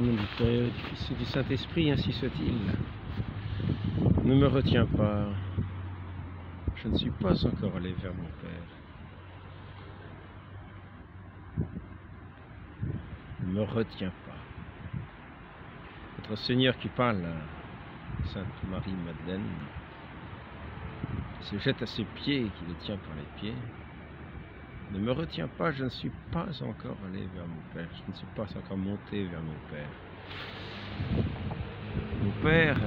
Au nom du Père, du Fils et du Saint-Esprit, ainsi soit-il. Ne me retiens pas. Je ne suis pas encore allé vers mon Père. Ne me retiens pas. Notre Seigneur qui parle à Sainte Marie-Madeleine, qui se jette à ses pieds et qui le tient par les pieds. Ne me retiens pas, je ne suis pas encore allé vers mon Père. Je ne suis pas encore monté vers mon Père. Mon Père,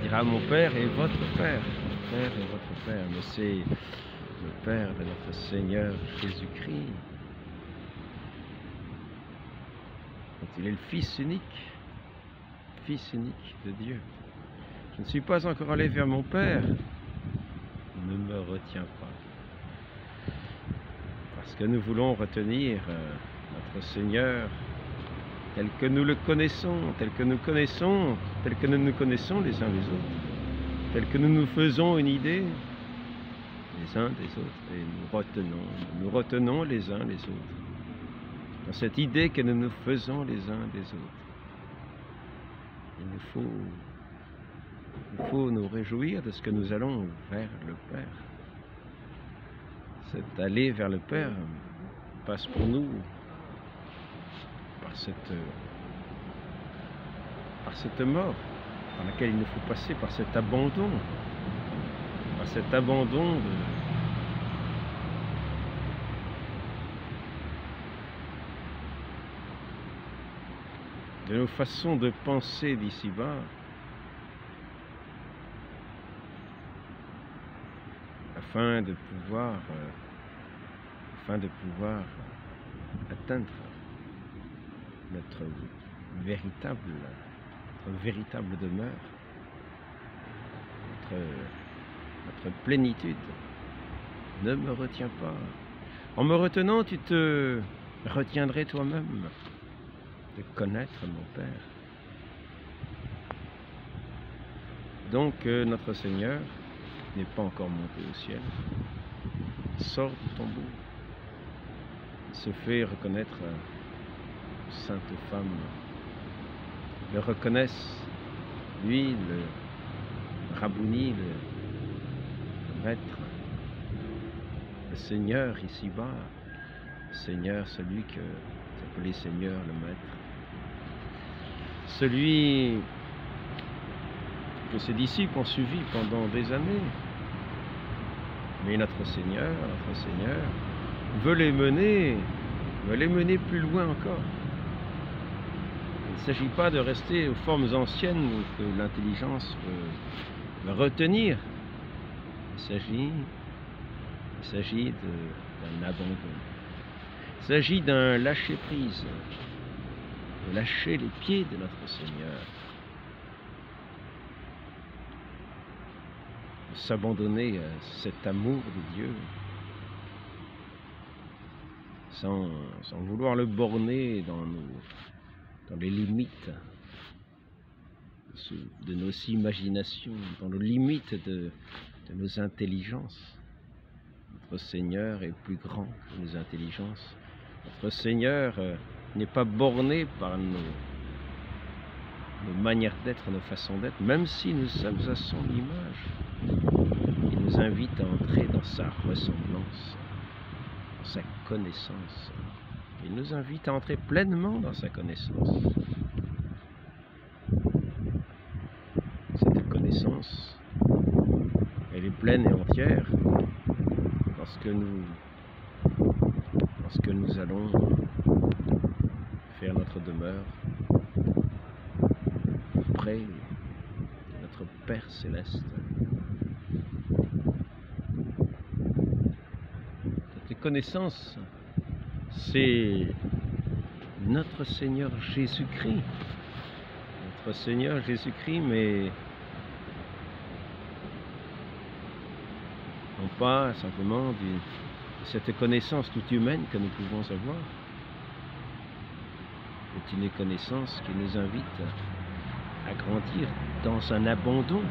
dira mon Père est votre Père. Mon Père est votre Père, mais c'est le Père de notre Seigneur Jésus-Christ. Il est le Fils unique de Dieu. Je ne suis pas encore allé vers mon Père. Ne me retiens pas. Parce que nous voulons retenir notre Seigneur tel que nous le connaissons, tel que nous nous connaissons les uns les autres, tel que nous nous faisons une idée les uns des autres, et nous retenons les uns les autres, dans cette idée que nous nous faisons les uns des autres. Il faut nous réjouir de ce que nous allons vers le Père. Cet aller vers le Père passe pour nous par cette mort par laquelle il nous faut passer, par cet abandon de nos façons de penser d'ici-bas, afin de pouvoir atteindre notre véritable demeure, notre plénitude. Ne me retiens pas. En me retenant, tu te retiendrais toi-même de connaître mon Père. Donc notre Seigneur n'est pas encore monté au ciel. Il sort du tombeau. Il se fait reconnaître sainte femme. Le reconnaissent, lui, le Rabouni, le maître, le Seigneur ici-bas, le Seigneur, celui que vous appelez Seigneur, le maître, celui que ses disciples ont suivi pendant des années. Mais notre Seigneur veut les mener plus loin encore. Il ne s'agit pas de rester aux formes anciennes que l'intelligence veut retenir. Il s'agit d'un abandon. Il s'agit d'un lâcher-prise, de lâcher les pieds de notre Seigneur, de s'abandonner à cet amour de Dieu, sans vouloir le borner dans les limites de nos imaginations, dans les limites de nos intelligences. Notre Seigneur est plus grand que nos intelligences. Notre Seigneur n'est pas borné par nos manières d'être, nos façons d'être, même si nous sommes à son image. Il nous invite à entrer dans sa ressemblance, dans sa connaissance. Il nous invite à entrer pleinement dans sa connaissance. Cette connaissance, elle est pleine et entière lorsque nous allons faire notre demeure auprès de notre Père Céleste. Cette connaissance, c'est notre Seigneur Jésus-Christ. Notre Seigneur Jésus-Christ, mais non pas simplement de cette connaissance toute humaine que nous pouvons avoir. C'est une connaissance qui nous invite à grandir dans un abandon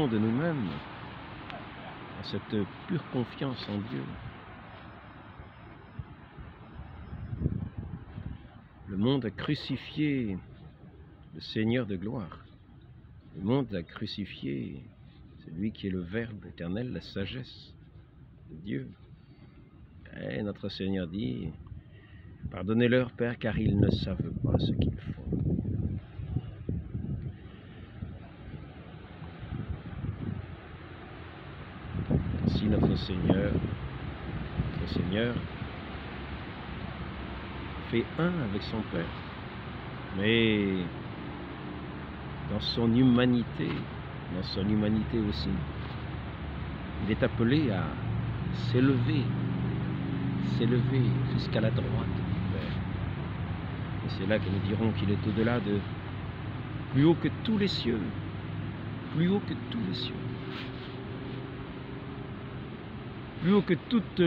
de nous-mêmes, dans cette pure confiance en Dieu. Le monde a crucifié le Seigneur de gloire. Le monde a crucifié celui qui est le Verbe éternel, la sagesse de Dieu. Et notre Seigneur dit, pardonnez-leur, Père, car ils ne savent pas ce qu'ils font. Ainsi notre Seigneur fait un avec son Père, mais dans son humanité aussi, il est appelé à s'élever jusqu'à la droite du Père. Et c'est là que nous dirons qu'il est au-delà de, plus haut que tous les cieux, plus haut que tous les cieux, plus haut que toutes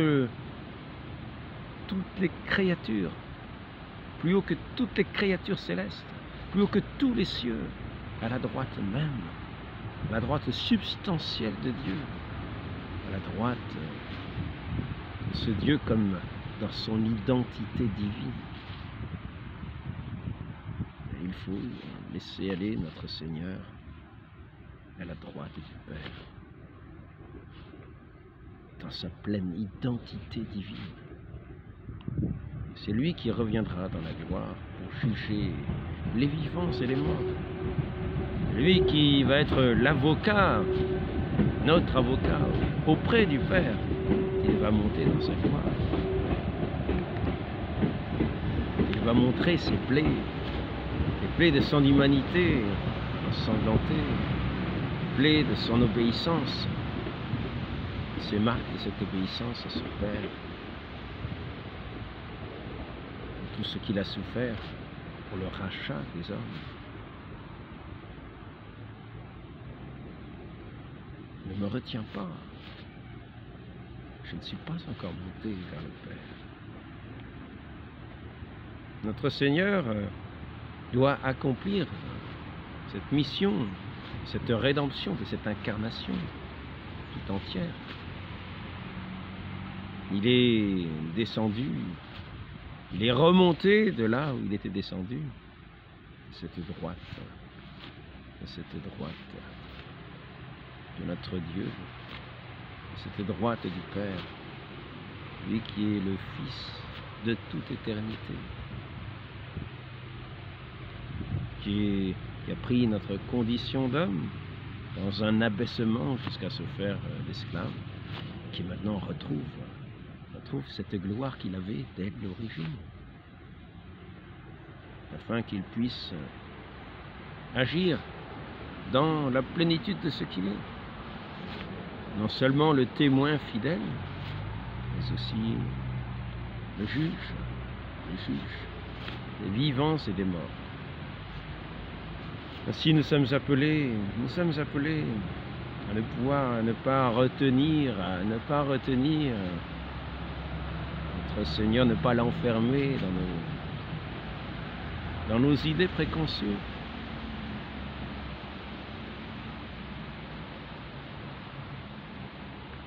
les créatures, plus haut que toutes les créatures célestes, plus haut que tous les cieux, à la droite même, à la droite substantielle de Dieu, à la droite de ce Dieu comme dans son identité divine. Et il faut laisser aller notre Seigneur à la droite du Père, dans sa pleine identité divine. C'est lui qui reviendra dans la gloire pour juger les vivants et les morts. Lui qui va être l'avocat, notre avocat, auprès du Père. Il va monter dans sa gloire. Il va montrer ses plaies, les plaies de son humanité ensanglantée, les plaies de son obéissance, ses marques de cette obéissance à son Père. Tout ce qu'il a souffert pour le rachat des hommes. Ne me retiens pas. Je ne suis pas encore monté vers le Père. Notre Seigneur doit accomplir cette mission, cette rédemption de cette incarnation tout entière. Il est descendu, il est remonté de là où il était descendu, cette droite de notre Dieu, cette droite du Père, lui qui est le Fils de toute éternité, qui a pris notre condition d'homme dans un abaissement jusqu'à se faire l'esclave, qui maintenant retrouve cette gloire qu'il avait dès l'origine, afin qu'il puisse agir dans la plénitude de ce qu'il est. Non seulement le témoin fidèle, mais aussi le juge des vivants et des morts. Ainsi nous sommes appelés à ne pas retenir notre Seigneur, ne pas l'enfermer dans nos idées préconçues.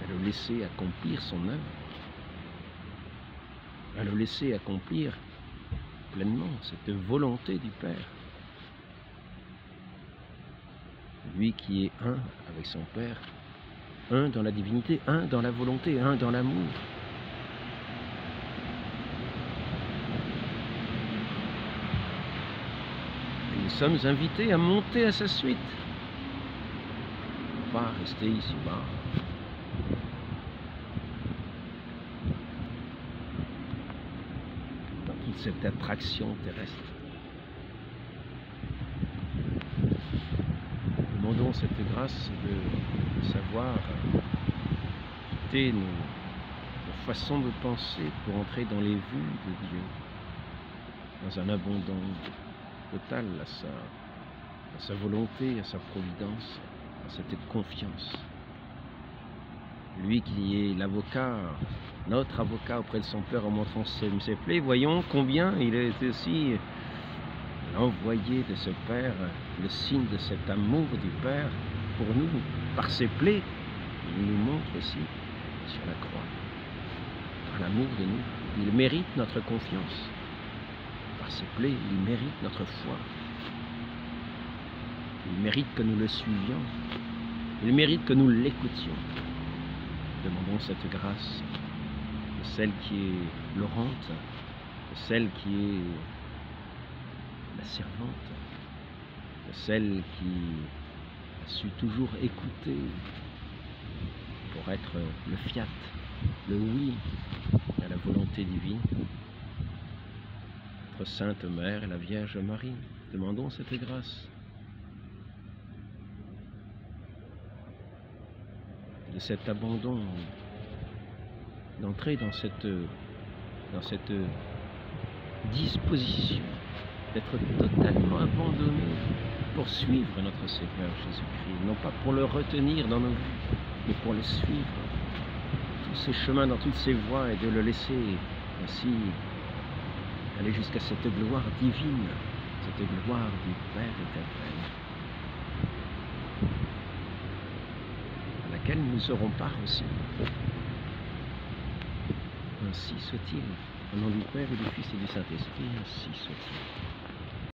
À le laisser accomplir son œuvre, à le laisser accomplir pleinement cette volonté du Père. Lui qui est un avec son Père, un dans la divinité, un dans la volonté, un dans l'amour. Nous sommes invités à monter à sa suite, pas rester ici-bas. Dans toute cette attraction terrestre. Demandons cette grâce de savoir quitter nos façons de penser pour entrer dans les vues de Dieu, dans un abandon total à sa volonté, à sa providence, à cette confiance. Lui qui est l'avocat, notre avocat auprès de son Père en montrant ses plaies, voyons combien il est aussi l'envoyé de ce Père, le signe de cet amour du Père pour nous, par ses plaies. Il nous montre aussi sur la croix, par l'amour de nous. Il mérite notre confiance, par par ses plaies, il mérite notre foi. Il mérite que nous le suivions. Il mérite que nous l'écoutions. Demandons cette grâce de celle qui est l'orante, de celle qui est la servante, de celle qui a su toujours écouter pour être le fiat, le oui à la volonté divine. Notre Sainte Mère et la Vierge Marie, demandons cette grâce de cet abandon, d'entrer dans cette disposition, d'être totalement abandonné pour suivre notre Seigneur Jésus-Christ, non pas pour le retenir dans nos vies, mais pour le suivre, tous ces chemins, dans toutes ces voies, et de le laisser ainsi aller jusqu'à cette gloire divine, cette gloire du Père éternel, à laquelle nous aurons part aussi. Ainsi soit-il, au nom du Père et du Fils et du Saint-Esprit, ainsi soit-il.